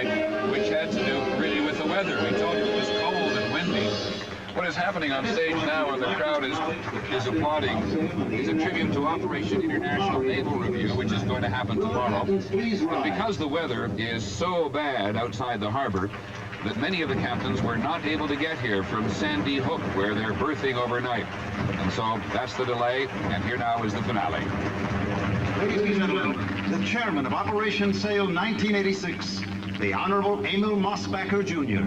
overnight, which had to do really with the weather. We told you it was cold and windy. What is happening on stage now, and the crowd is applauding, is a tribute to Operation International Naval Review, which is going to happen tomorrow. But because the weather is so bad outside the harbor, that many of the captains were not able to get here from Sandy Hook, where they're berthing overnight. And so that's the delay, and here now is the finale. Ladies and gentlemen, the chairman of Operation Sail 1986, the Honorable Emil Mosbacher, Jr.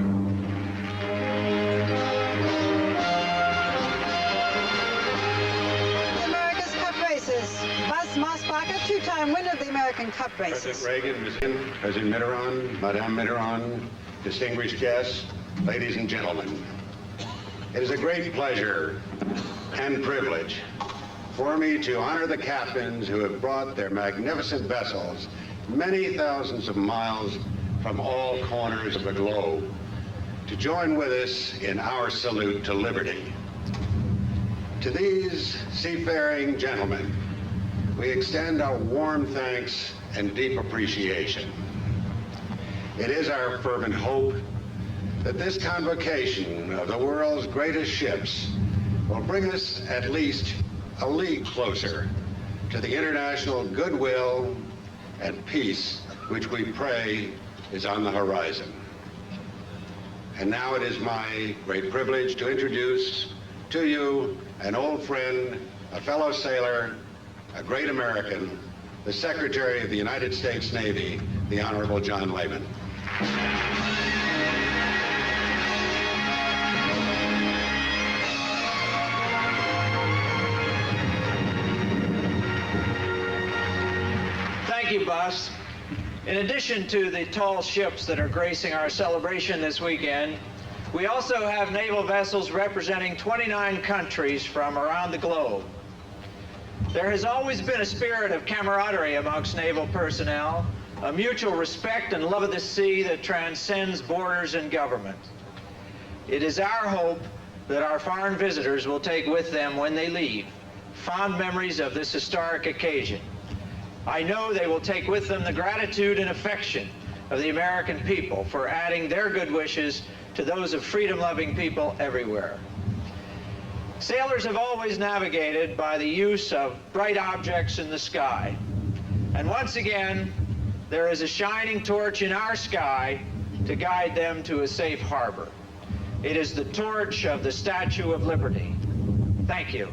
Buzz Mosbacher, two-time winner of the American Cup races. President Reagan, President Mitterrand, Madame Mitterrand, distinguished guests, ladies and gentlemen. It is a great pleasure and privilege for me to honor the captains who have brought their magnificent vessels many thousands of miles from all corners of the globe to join with us in our salute to liberty. To these seafaring gentlemen, we extend our warm thanks and deep appreciation. It is our fervent hope that this convocation of the world's greatest ships will bring us at least a league closer to the international goodwill and peace which we pray is on the horizon. And now it is my great privilege to introduce to you an old friend, a fellow sailor, a great American, the Secretary of the United States Navy, the Honorable John Lehman. Thank you, Buzz. In addition to the tall ships that are gracing our celebration this weekend, we also have naval vessels representing 29 countries from around the globe. There has always been a spirit of camaraderie amongst naval personnel, a mutual respect and love of the sea that transcends borders and government. It is our hope that our foreign visitors will take with them when they leave fond memories of this historic occasion. I know they will take with them the gratitude and affection of the American people for adding their good wishes to those of freedom-loving people everywhere. Sailors have always navigated by the use of bright objects in the sky. And once again, there is a shining torch in our sky to guide them to a safe harbor. It is the torch of the Statue of Liberty. Thank you.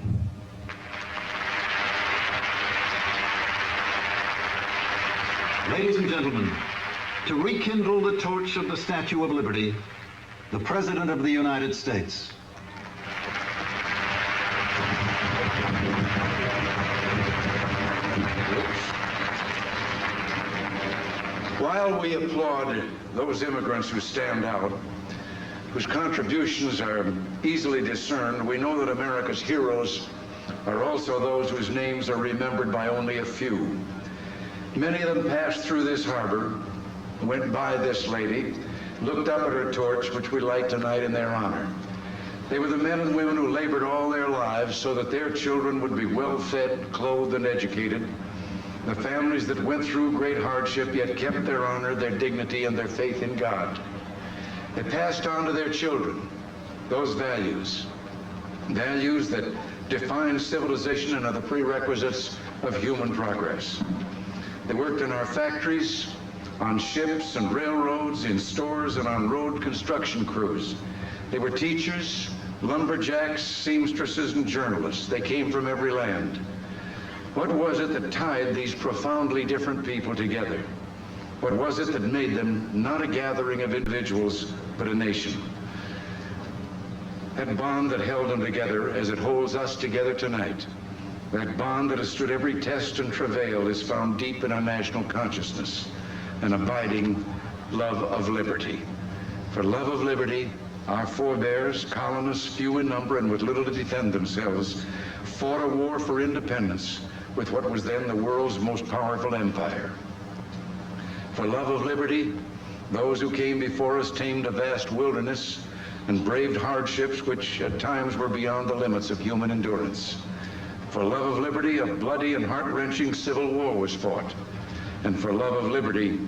Ladies and gentlemen, to rekindle the torch of the Statue of Liberty, the President of the United States. While we applaud those immigrants who stand out, whose contributions are easily discerned, we know that America's heroes are also those whose names are remembered by only a few. Many of them passed through this harbor, went by this lady, looked up at her torch, which we light tonight in their honor. They were the men and women who labored all their lives so that their children would be well-fed, clothed, and educated. The families that went through great hardship yet kept their honor, their dignity, and their faith in God. They passed on to their children those values that define civilization and are the prerequisites of human progress. They worked in our factories, on ships and railroads, in stores, and on road construction crews. They were teachers, lumberjacks, seamstresses, and journalists. They came from every land. What was it that tied these profoundly different people together? What was it that made them not a gathering of individuals, but a nation? That bond that held them together as it holds us together tonight, that bond that has stood every test and travail, is found deep in our national consciousness, an abiding love of liberty. For love of liberty, our forebears, colonists, few in number and with little to defend themselves, fought a war for independence with what was then the world's most powerful empire. For love of liberty, those who came before us tamed a vast wilderness and braved hardships which at times were beyond the limits of human endurance. For love of liberty, a bloody and heart-wrenching civil war was fought. And for love of liberty,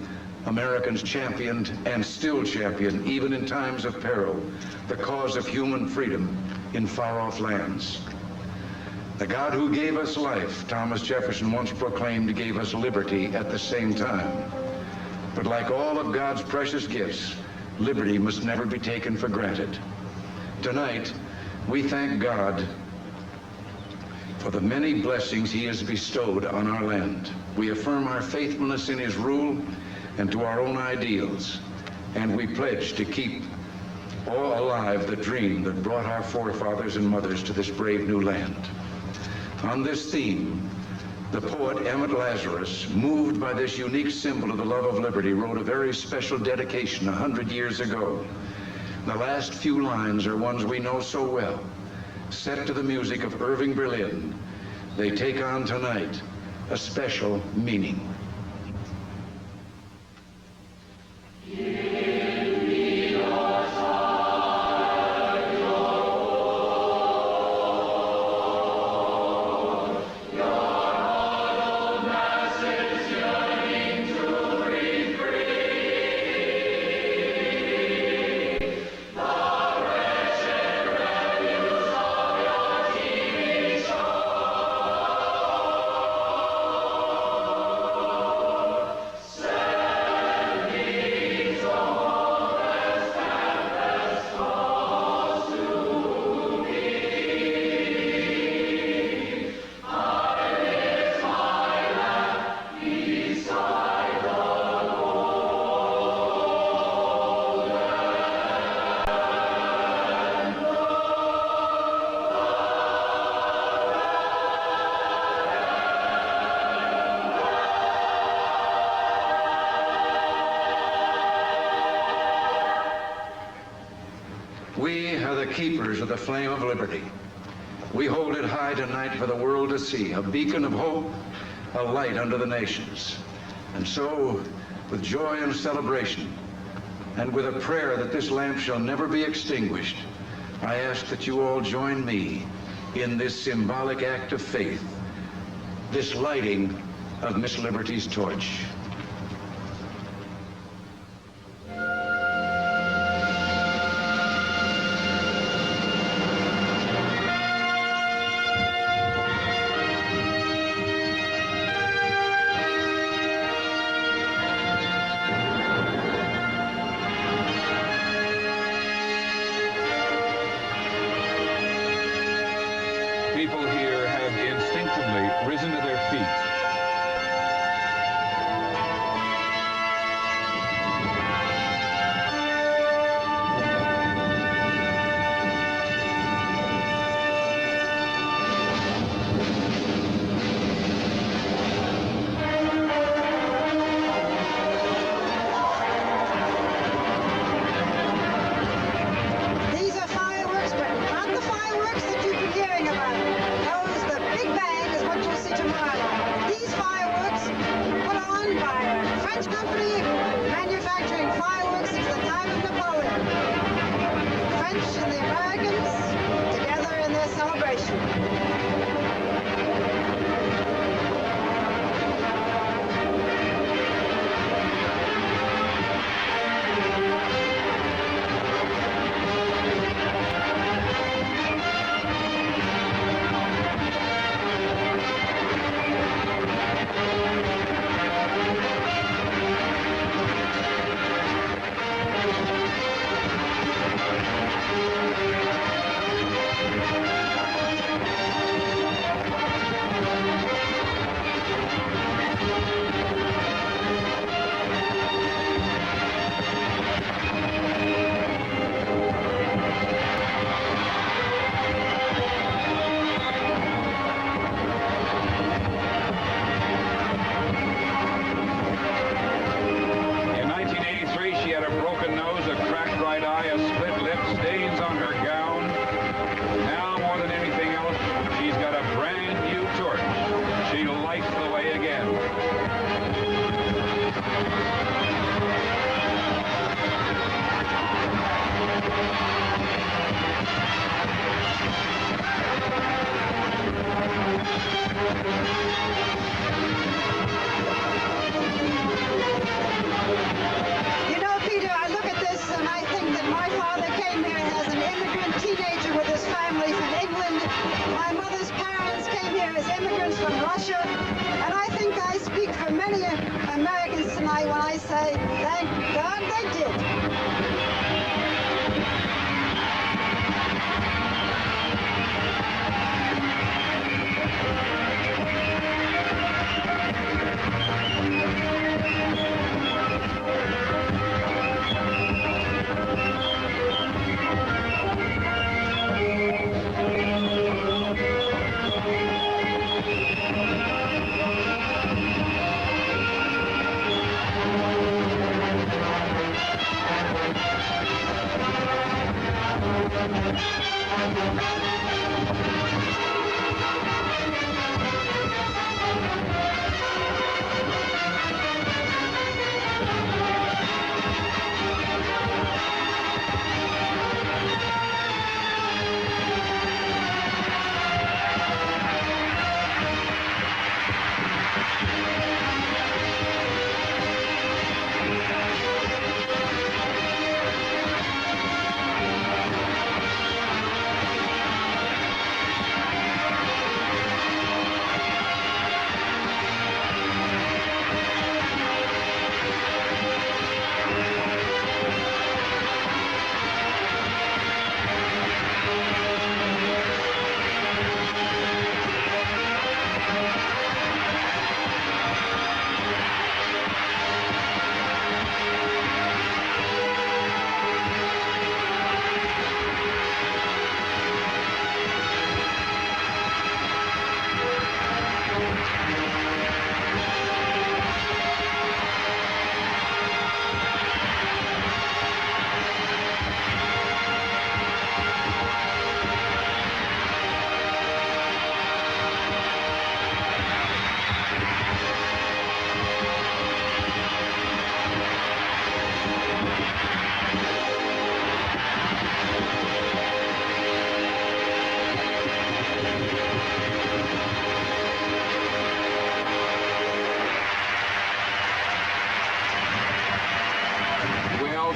Americans championed and still champion, even in times of peril, the cause of human freedom in far-off lands. The God who gave us life, Thomas Jefferson once proclaimed, gave us liberty at the same time. But like all of God's precious gifts, liberty must never be taken for granted. Tonight, we thank God for the many blessings he has bestowed on our land. We affirm our faithfulness in his rule and to our own ideals, and we pledge to keep all alive the dream that brought our forefathers and mothers to this brave new land. On this theme, the poet Emmett Lazarus, moved by this unique symbol of the love of liberty, wrote a very special dedication 100 years ago. The last few lines are ones we know so well. Set to the music of Irving Berlin, they take on tonight a special meaning. We are the keepers of the flame of liberty. We hold it high tonight for the world to see, a beacon of hope, a light unto the nations. And so, with joy and celebration, and with a prayer that this lamp shall never be extinguished, I ask that you all join me in this symbolic act of faith, this lighting of Miss Liberty's torch. People here have instinctively risen to their feet. from Russia. And I think I speak for many Americans tonight when I say, thank God they did.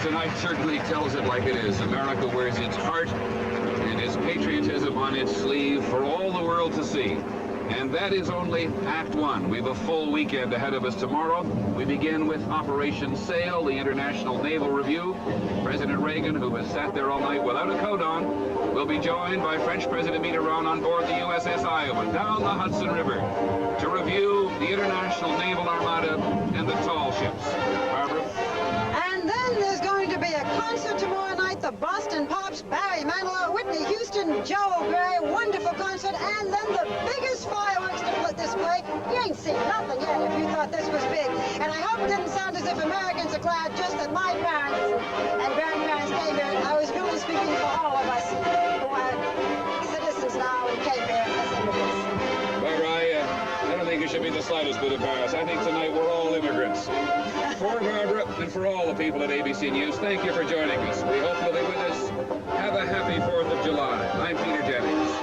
Tonight certainly tells it like it is. America wears its heart and its patriotism on its sleeve for all the world to see. And that is only Act 1. We have a full weekend ahead of us tomorrow. We begin with Operation Sail, the International Naval Review. President Reagan, who has sat there all night without a coat on, will be joined by French President Mitterrand on board the USS Iowa down the Hudson River to review the International Naval Armada and the tall ships. Barbara? And then there's going to be a concert tomorrow night. The Boston Pops, Barry Manilow, Whitney Houston, Joe Gray, wonderful concert. And then the biggest fireworks display. You ain't seen nothing yet if you thought this was big. And I hope it didn't sound as if Americans are glad just that my parents and grandparents came here. I was really speaking for all of us who are citizens now and came here as immigrants. Barbara, I don't think you should be the slightest bit embarrassed. I think tonight we're all immigrants. For Barbara and for all the people at ABC News, thank you for joining us. We hope you'll be with us. Have a happy 4th of July. I'm Peter Jennings.